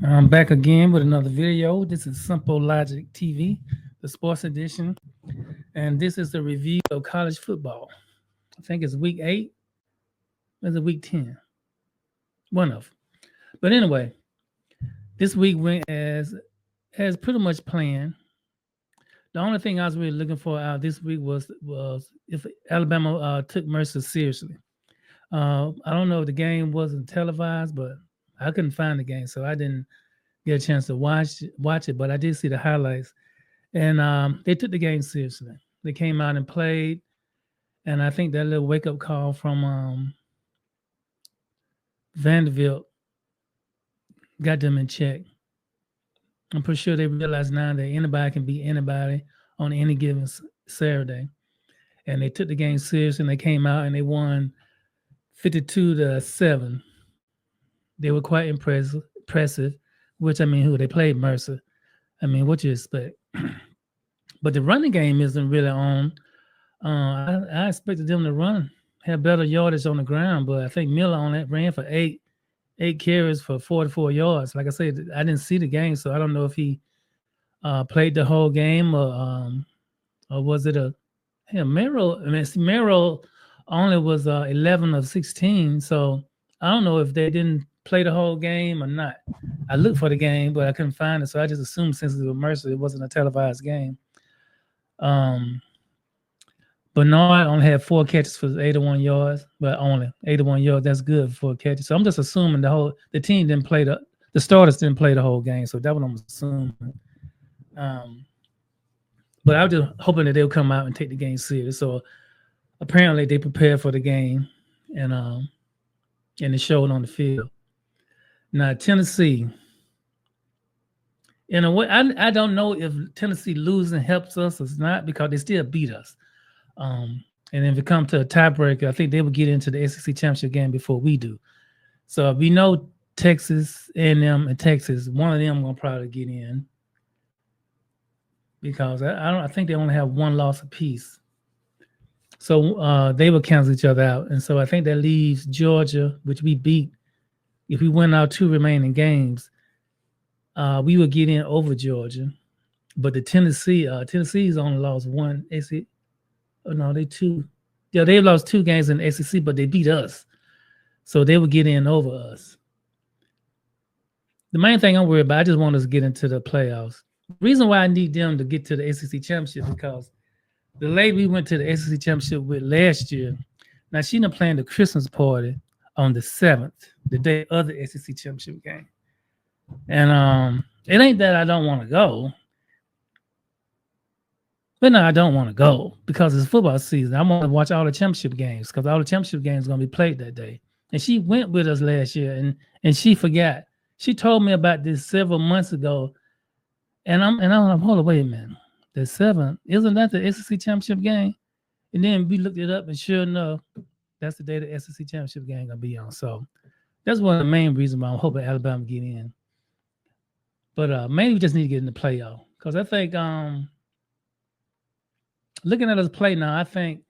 I'm back again with another video. This is Simple Logic TV, the sports edition, and this is a review of college football. I think it's week 8. Or is it week 10? One of them. But anyway, this week went as pretty much planned. The only thing I was really looking for out this week was if Alabama took Mercer seriously. I don't know if the game wasn't televised, but I couldn't find the game, so I didn't get a chance to watch it. But I did see the highlights, and they took the game seriously. They came out and played, and I think that little wake up call from Vanderbilt got them in check. I'm pretty sure they realize now that anybody can beat anybody on any given Saturday, and they took the game serious and they came out and they won 52-7. They were quite impressive. Which I mean, who they played Mercer. I mean, what you expect? But the running game isn't really on. I expected them to have better yardage on the ground, but I think Miller on that ran for eight carries for 44 yards. Like I said, I didn't see the game, so I don't know if he played the whole game or was it Merrill? I mean, Merrill only was 11 of 16, so I don't know if they didn't play the whole game or not. I looked for the game, but I couldn't find it, so I just assumed since it was Mercer, it wasn't a televised game. Bernard only had 4 catches for 81 yards, but only 81 yards. That's good for a catch. So I'm just assuming the team didn't play the starters didn't play the whole game. So that's what I'm assuming. But I was just hoping that they'll come out and take the game serious. So apparently they prepared for the game, and it showed on the field. Now Tennessee, in a way, I don't know if Tennessee losing helps us or not because they still beat us. And if it comes to a tiebreaker, I think they will get into the SEC championship game before we do. So we know Texas A&M and Texas, one of them will probably get in because I think they only have one loss apiece. So they will cancel each other out, and so I think that leaves Georgia, which we beat. If we win our 2 remaining games, we will get in over Georgia. But the Tennessee's only lost one SEC. Oh no, they 2. Yeah, they lost 2 games in the SEC, but they beat us, so they would get in over us. The main thing I'm worried about, I just want us to get into the playoffs. The reason why I need them to get to the SEC championship because the lady we went to the SEC championship with last year, now she done planned the Christmas party on the 7th, the day of the SEC championship game. And it ain't that I don't want to go. But no, I don't want to go because it's football season. I want to watch all the championship games because all the championship games are going to be played that day. And she went with us last year, and she forgot. She told me about this several months ago, and I'm like, hold on, wait a minute. The 7th, isn't that the SEC championship game? And then we looked it up, and sure enough, that's the day the SEC championship game gonna be on. So that's one of the main reasons why I'm hoping Alabama get in. But mainly we just need to get in the playoff because I think looking at us play now, I think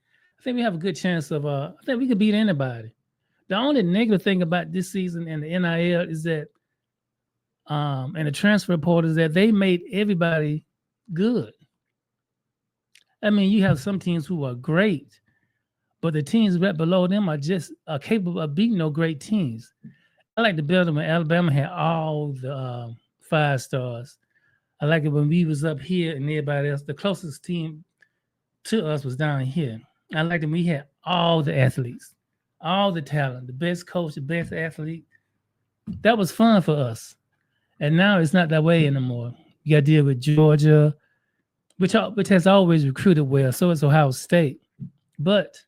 we have a good chance of I think we could beat anybody. The only negative thing about this season and the NIL is that and the transfer portal is that they made everybody good. I mean, you have some teams who are great, but the teams right below them are just capable of beating no great teams. I like the building when Alabama had all the 5 stars. I like it when we was up here and everybody else. The closest team to us was down here. I liked it when we had all the athletes, all the talent, the best coach, the best athlete. That was fun for us. And now it's not that way anymore. You got to deal with Georgia, which has always recruited well. So is Ohio State. But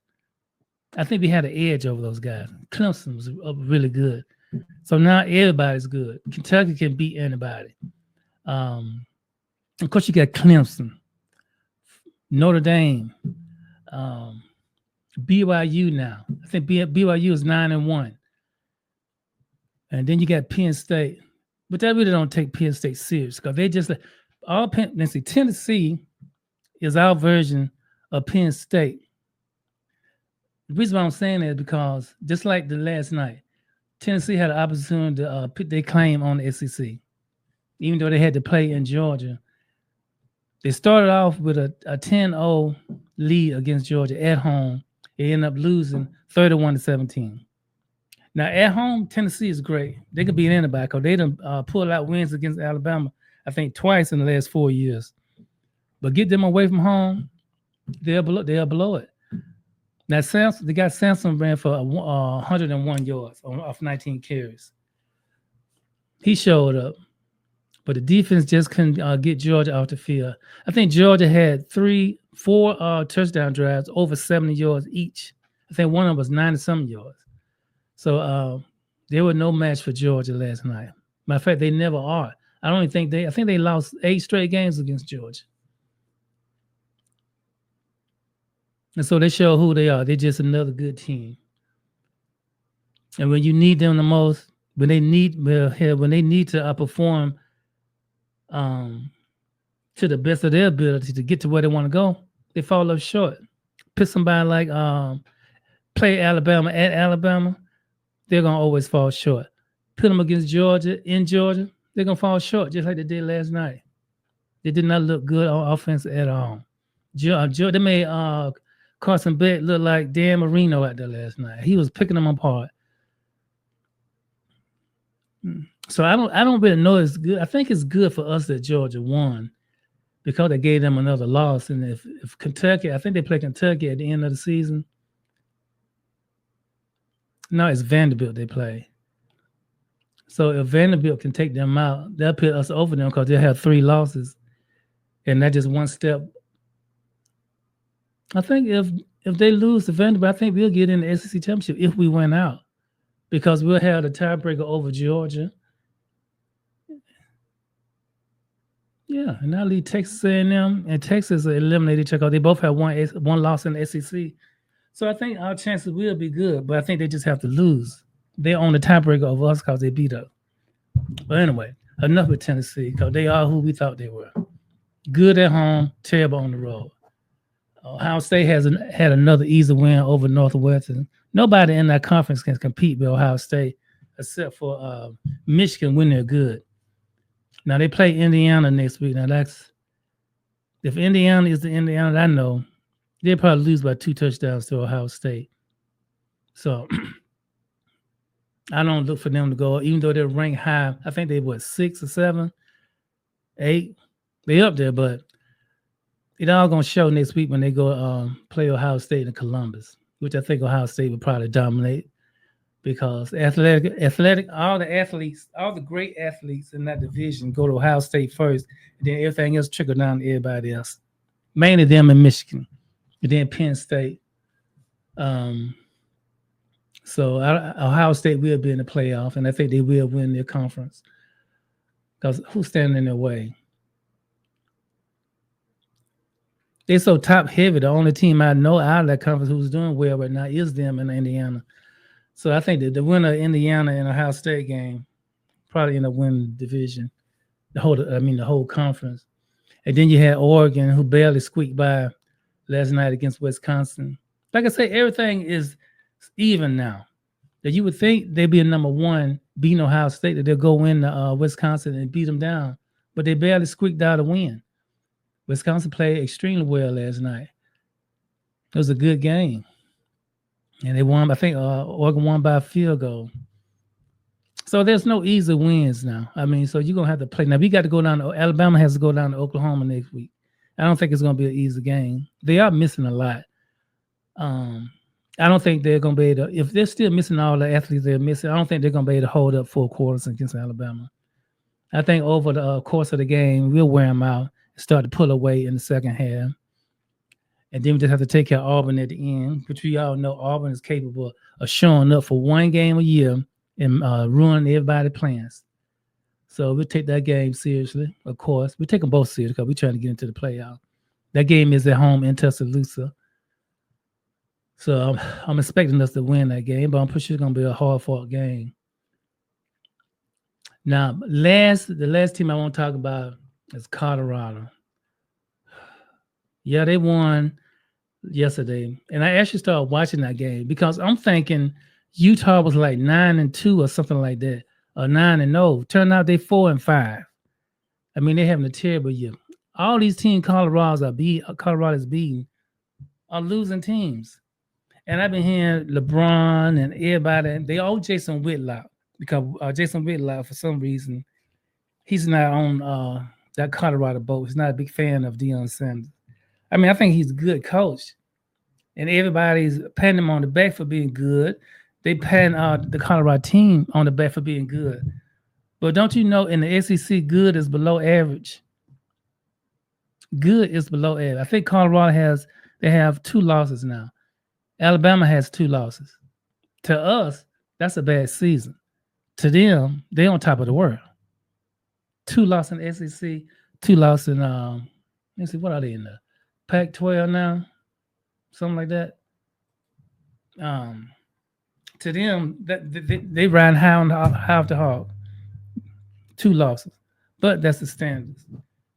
I think we had an edge over those guys. Clemson was really good. So now everybody's good. Kentucky can beat anybody. Of course, you got Clemson, Notre Dame, BYU now. I think BYU is 9-1. And then you got Penn State. But that really don't take Penn State serious because they just Tennessee is our version of Penn State. The reason why I'm saying that is because just like the last night, Tennessee had an opportunity to put their claim on the SEC. even though they had to play in Georgia. They started off with a 10-0 lead against Georgia at home. They ended up losing 31-17. Now at home, Tennessee is great. They could beat anybody because they done pulled out wins against Alabama, I think twice in the last 4 years. But get them away from home, they're below it. Now they got Samson ran for 101 yards off 19 carries. He showed up, but the defense just couldn't get Georgia off the field. I think Georgia had 4 touchdown drives over 70 yards each. I think one of them was 90-something yards. So they were no match for Georgia last night. Matter of fact, they never are. I think they lost 8 straight games against Georgia. And so they show who they are. They're just another good team. And when you need them the most, when they need to perform to the best of their ability to get to where they want to go, they fall up short. Pick somebody like play Alabama at Alabama, they're gonna always fall short. Put them against Georgia in Georgia, they're gonna fall short just like they did last night. They did not look good on offense at all. They made Carson Beck look like Dan Marino out there last night. He was picking them apart. So I don't really know it's good. I think it's good for us that Georgia won because they gave them another loss. And if Kentucky, I think they play Kentucky at the end of the season. No, it's Vanderbilt they play. So if Vanderbilt can take them out, they'll put us over them because they'll have 3 losses. And that's just one step. I think if they lose to Vanderbilt, I think we'll get in the SEC championship if we win out, because we'll have the tiebreaker over Georgia. Yeah, and now lead Texas A&M and Texas are eliminated because they both have one loss in the SEC. So I think our chances will be good, but I think they just have to lose. They're on the tiebreaker over us because they beat us. But anyway, enough with Tennessee because they are who we thought they were. Good at home, terrible on the road. Ohio State had another easy win over Northwestern. Nobody in that conference can compete with Ohio State except for Michigan when they're good. Now they play Indiana next week. Now if Indiana is the Indiana that I know, they'll probably lose by 2 touchdowns to Ohio State. So I don't look for them to go, even though they're ranked high. I think they 6 or 7, 8. They up there, but it all gonna show next week when they go play Ohio State in Columbus, which I think Ohio State will probably dominate because athletic, all the great athletes in that division go to Ohio State first, and then everything else trickle down to everybody else. Mainly them in Michigan, and then Penn State. So Ohio State will be in the playoff, and I think they will win their conference because who's standing in their way? They're so top heavy. The only team I know out of that conference who's doing well right now is them in Indiana. So I think that the winner of Indiana and Ohio State game probably end up winning the division, the whole conference. And then you had Oregon, who barely squeaked by last night against Wisconsin. Like I say, everything is even now. That you would think they'd be a number 1, beating Ohio State, that they'll go in Wisconsin and beat them down, but they barely squeaked out a win. Wisconsin played extremely well last night. It was a good game. And they won, I think Oregon won by a field goal. So there's no easy wins now. So you're going to have to play. Now, we got to go down to Alabama has to go down to Oklahoma next week. I don't think it's going to be an easy game. They are missing a lot. I don't think they're going to be able to, if they're still missing all the athletes they're missing, I don't think they're going to be able to hold up 4 quarters against Alabama. I think over the course of the game, we'll wear them out. Start to pull away in the second half. And then we just have to take care of Auburn at the end, which we all know Auburn is capable of showing up for 1 game a year and ruining everybody's plans. So we'll take that game seriously, of course. We take them both seriously because we're trying to get into the playoff. That game is at home in Tuscaloosa. So I'm expecting us to win that game, but I'm pretty sure it's going to be a hard-fought game. Now, the last team I want to talk about is Colorado. Yeah, they won yesterday. And I actually started watching that game because I'm thinking Utah was like 9-2 or something like that, or 9-0. Turned out they 4-5. I mean, they're having a terrible year. All these teams Colorado's beating are losing teams. And I've been hearing LeBron and everybody, and they all Jason Whitlock because Jason Whitlock, for some reason, he's not on that Colorado boat. He's not a big fan of Deion Sanders. I mean, I think he's a good coach, and everybody's patting him on the back for being good. They pat the Colorado team on the back for being good. But don't you know, in the SEC, good is below average. Good is below average. I think Colorado they have 2 losses now. Alabama has 2 losses. To us, that's a bad season. To them, they're on top of the world. 2 losses in the SEC, 2 losses in let's see, what are they in the Pac-12 now? Something like that. To them, they ran half the hog. 2 losses, but that's the standards.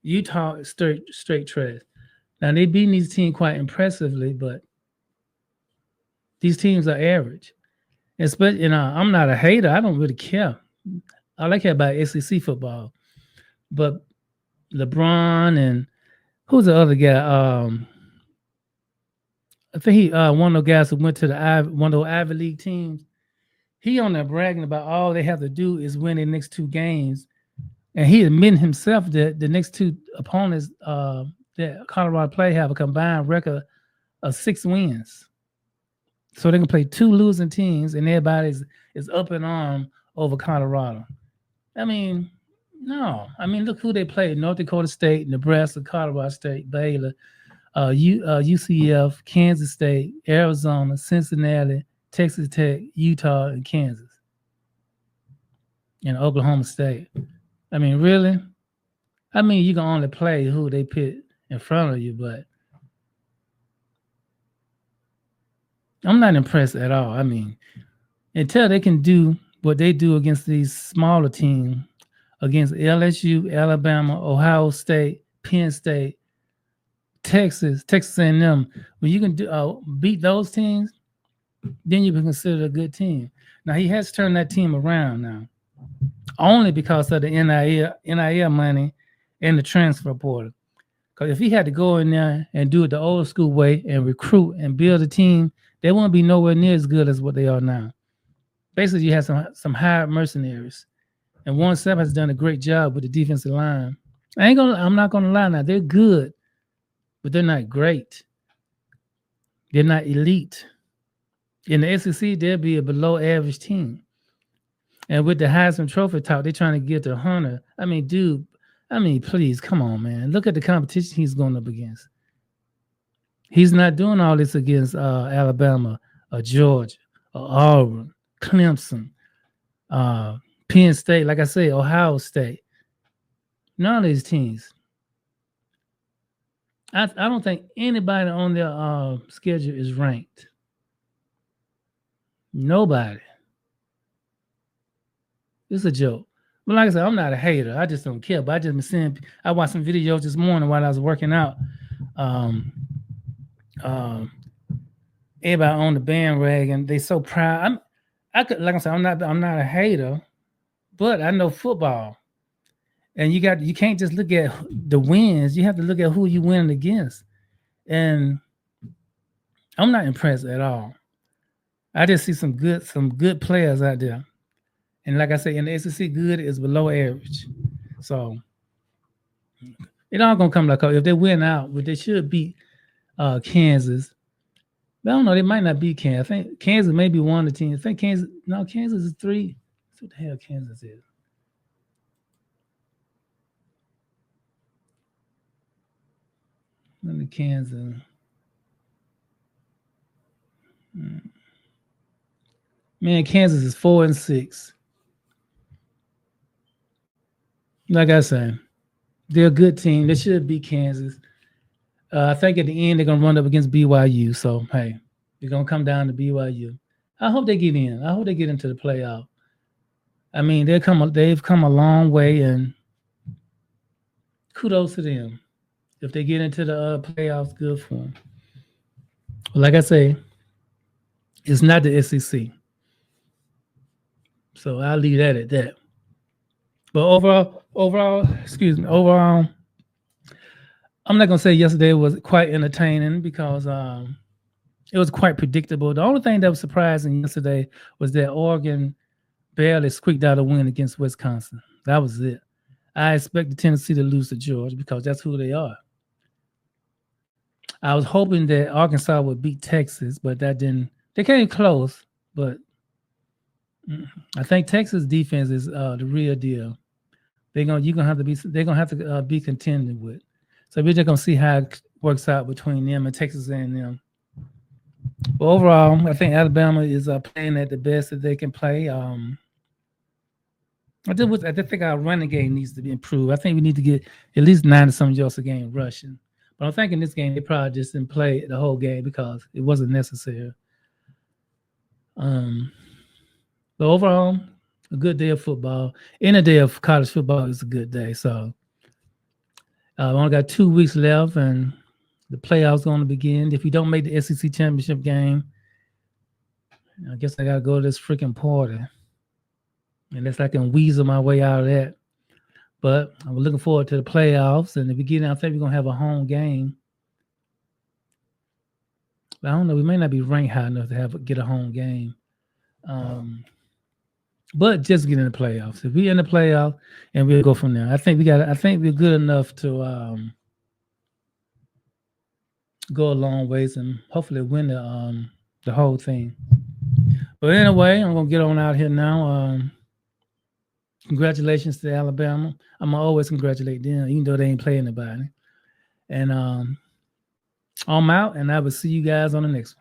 Utah is straight trash. Now they beating these teams quite impressively, but these teams are average. Especially, I'm not a hater. I don't really care. I like care about SEC football, but LeBron and who's the other guy? I think he one of those guys who went to one of those Ivy League teams. He on there bragging about all they have to do is win the next 2 games, and he admitted himself that the next 2 opponents that Colorado play have a combined record of 6 wins. So they can play 2 losing teams, and everybody is up in arms over Colorado. I mean, no. I mean, look who they played: North Dakota State, Nebraska, Colorado State, Baylor, UCF, Kansas State, Arizona, Cincinnati, Texas Tech, Utah, and Kansas, and Oklahoma State. I mean, really? I mean, you can only play who they put in front of you, but I'm not impressed at all. I mean, until they can do what they do against these smaller teams, against LSU, Alabama, Ohio State, Penn State, Texas A&M, when you can beat those teams, then you can consider a good team. Now, he has turned that team around now, only because of the NIL money and the transfer portal. Because if he had to go in there and do it the old school way and recruit and build a team, they won't be nowhere near as good as what they are now. Basically, you have some hired mercenaries, and Warren Sapp has done a great job with the defensive line. I'm not gonna lie now, they're good, but they're not great. They're not elite. In the SEC, they'll be a below average team. And with the Heisman Trophy talk, they're trying to get to Hunter. I mean, dude, please, come on, man. Look at the competition he's going up against. He's not doing all this against Alabama or Georgia or Auburn, Clemson, Penn State, like I say, Ohio State. None of these teams. I don't think anybody on their schedule is ranked. Nobody. It's a joke. But like I said, I'm not a hater. I just don't care. But I just been seeing. I watched some videos this morning while I was working out. Everybody on the bandwagon. They so proud. Like I said, I'm not a hater, but I know football. And you can't just look at the wins. You have to look at who you winning against. And I'm not impressed at all. I just see some good players out there. And like I say, in the SEC, good is below average. So it all gonna come like if they win out, but they should beat Kansas. But I don't know, they might not beat Kansas. I think Kansas may be one of the teams. I think Kansas is 3. What the hell Kansas is? Let me Kansas. Man, Kansas is 4-6. Like I said, they're a good team. They should beat Kansas. I think at the end they're gonna run up against BYU. So hey, they're gonna come down to BYU. I hope they get in. I hope they get into the playoff. I mean, they've come a long way, and kudos to them. If they get into the playoffs, good for them. But like I say, it's not the SEC. So I'll leave that at that. But overall, excuse me, overall, I'm not gonna say yesterday was quite entertaining because it was quite predictable. The only thing that was surprising yesterday was that Oregon barely squeaked out a win against Wisconsin. That was it. I expected Tennessee to lose to Georgia because that's who they are. I was hoping that Arkansas would beat Texas, but that didn't. They came close, but I think Texas defense is the real deal. You're gonna have to be. They're gonna have to be contended with. So we're just gonna see how it works out between them and Texas A&M. But overall, I think Alabama is playing at the best that they can play. I just think our running game needs to be improved. I think we need to get at least 90-some yards a game rushing. But I'm thinking this game they probably just didn't play the whole game because it wasn't necessary. But overall, a good day of football. Any day of college football is a good day. So we only got 2 weeks left, and the playoffs going to begin. If we don't make the SEC championship game, I guess I got to go to this freaking party. Unless I can weasel my way out of that. But I'm looking forward to the playoffs. And the beginning, I think we're going to have a home game. But I don't know. We may not be ranked high enough to get a home game. But just get in the playoffs. If we're in the playoff, and we'll go from there. I think we're good enough to go a long ways and hopefully win the whole thing. But anyway, I'm gonna get on out here now. Congratulations to Alabama. I'm gonna always congratulate them, even though they ain't playing anybody. And I'm out, and I will see you guys on the next one.